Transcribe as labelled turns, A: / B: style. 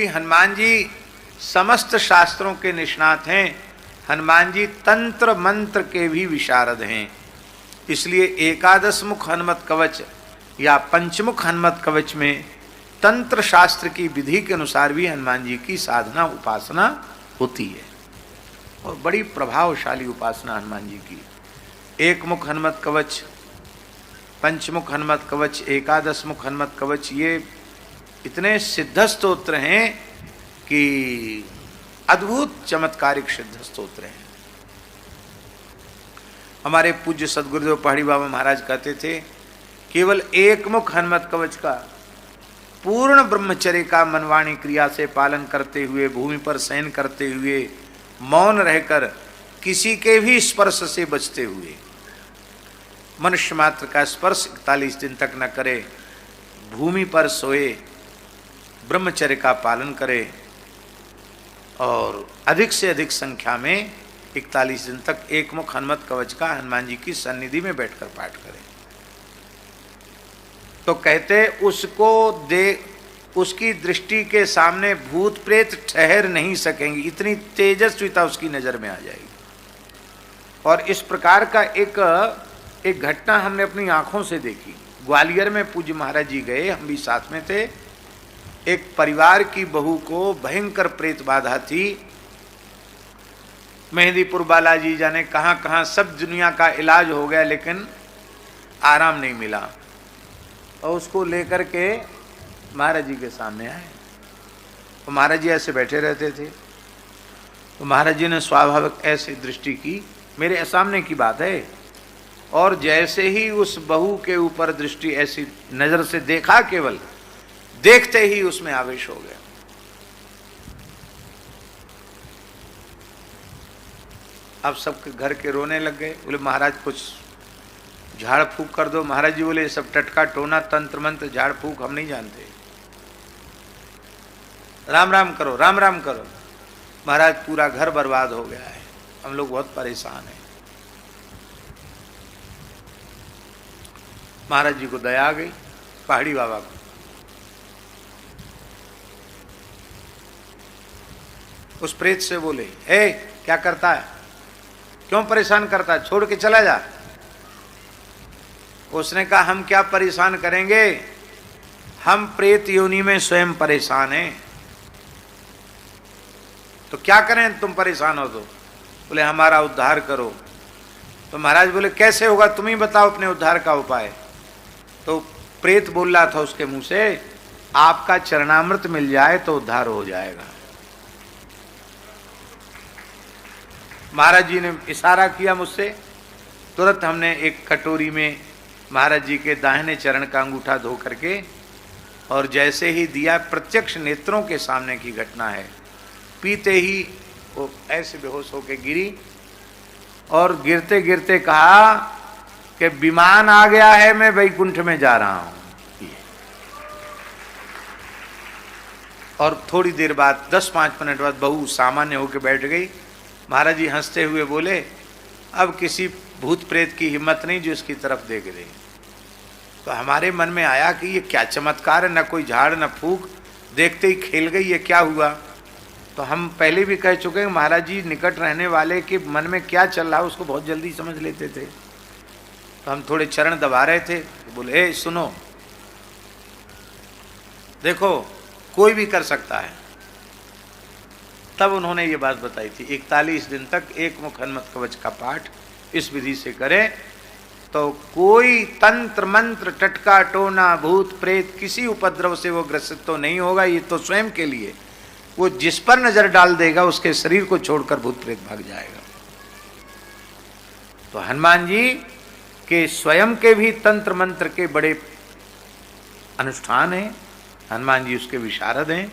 A: क्योंकि हनुमान जी समस्त शास्त्रों के निष्णात हैं। हनुमान जी तंत्र मंत्र के भी विशारद हैं। इसलिए एकादश मुख हनुमत कवच या पंचमुख हनुमत कवच में तंत्र शास्त्र की विधि के अनुसार भी हनुमान जी की साधना उपासना होती है और बड़ी प्रभावशाली उपासना हनुमान जी की। एक मुख हनुमत कवच, पंचमुख हनुमत कवच, एकादश मुख हनुमत कवच, ये इतने सिद्ध स्तोत्र हैं कि अद्भुत चमत्कारिक सिद्ध स्तोत्र हैं। हमारे पूज्य सदगुरुदेव पहाड़ी बाबा महाराज कहते थे, केवल एक मुख हनुमत कवच का पूर्ण ब्रह्मचर्य का मनवाणी क्रिया से पालन करते हुए, भूमि पर शयन करते हुए, मौन रहकर, किसी के भी स्पर्श से बचते हुए, मनुष्य मात्र का स्पर्श 41 दिन तक न करे, भूमि पर सोए, ब्रह्मचर्य का पालन करे और अधिक से अधिक संख्या में 41 दिन तक एक मुख हनुमत कवच का हनुमान जी की सन्निधि में बैठकर पाठ करें। तो कहते उसकी दृष्टि के सामने भूत प्रेत ठहर नहीं सकेंगे, इतनी तेजस्विता उसकी नजर में आ जाएगी। और इस प्रकार का एक घटना हमने अपनी आंखों से देखी। ग्वालियर में पूज्य महाराज जी गए, हम भी साथ में थे। एक परिवार की बहू को भयंकर प्रेत बाधा थी। मेहंदीपुर बालाजी जाने कहाँ कहाँ सब दुनिया का इलाज हो गया, लेकिन आराम नहीं मिला। और उसको लेकर के महाराज जी के सामने आए। तो महाराज जी ऐसे बैठे रहते थे। तो महाराज जी ने स्वाभाविक ऐसे दृष्टि की, मेरे सामने की बात है, और जैसे ही उस बहू के ऊपर दृष्टि ऐसी नजर से देखा, केवल देखते ही उसमें आवेश हो गया। अब सब घर के रोने लग गए। बोले महाराज कुछ झाड़ फूक कर दो। महाराज जी बोले सब टटका टोना तंत्र मंत्र झाड़ फूक हम नहीं जानते, राम राम करो, राम राम करो। महाराज पूरा घर बर्बाद हो गया है, हम लोग बहुत परेशान हैं। महाराज जी को दया आ गई, पहाड़ी बाबा को। उस प्रेत से बोले, हे क्या करता है, क्यों परेशान करता है, छोड़ के चला जा। उसने कहा हम क्या परेशान करेंगे, हम प्रेत योनि में स्वयं परेशान हैं, तो क्या करें, तुम परेशान हो तो। बोले हमारा उद्धार करो। तो महाराज बोले कैसे होगा, तुम ही बताओ अपने उद्धार का उपाय। तो प्रेत बोल रहा था उसके मुंह से, आपका चरणामृत मिल जाए तो उद्धार हो जाएगा। महाराज जी ने इशारा किया मुझसे, तुरंत हमने एक कटोरी में महाराज जी के दाहिने चरण का अंगूठा धो करके, और जैसे ही दिया, प्रत्यक्ष नेत्रों के सामने की घटना है, पीते ही वो ऐसे बेहोश होके गिरी और गिरते गिरते कहा कि विमान आ गया है, मैं वैकुंठ में जा रहा हूं। और थोड़ी देर बाद 10-5 मिनट बाद बहू सामान्य होकर बैठ गई। महाराज जी हंसते हुए बोले, अब किसी भूत प्रेत की हिम्मत नहीं जो इसकी तरफ देख रहे। तो हमारे मन में आया कि ये क्या चमत्कार है, न कोई झाड़ न फूक, देखते ही खेल गई, ये क्या हुआ। तो हम पहले भी कह चुके हैं, महाराज जी निकट रहने वाले के मन में क्या चल रहा है उसको बहुत जल्दी समझ लेते थे। तो हम थोड़े चरण दबा रहे थे, तो बोले सुनो, देखो कोई भी कर सकता है। तब उन्होंने ये बात बताई थी, 41 दिन तक एक मुख हनुमत कवच का पाठ इस विधि से करें तो कोई तंत्र मंत्र टटका टोना भूत प्रेत किसी उपद्रव से वो ग्रसित तो नहीं होगा। ये तो स्वयं के लिए, वो जिस पर नजर डाल देगा उसके शरीर को छोड़कर भूत प्रेत भाग जाएगा। तो हनुमान जी के स्वयं के भी तंत्र मंत्र के बड़े अनुष्ठान हैं। हनुमान जी उसके विशारद हैं।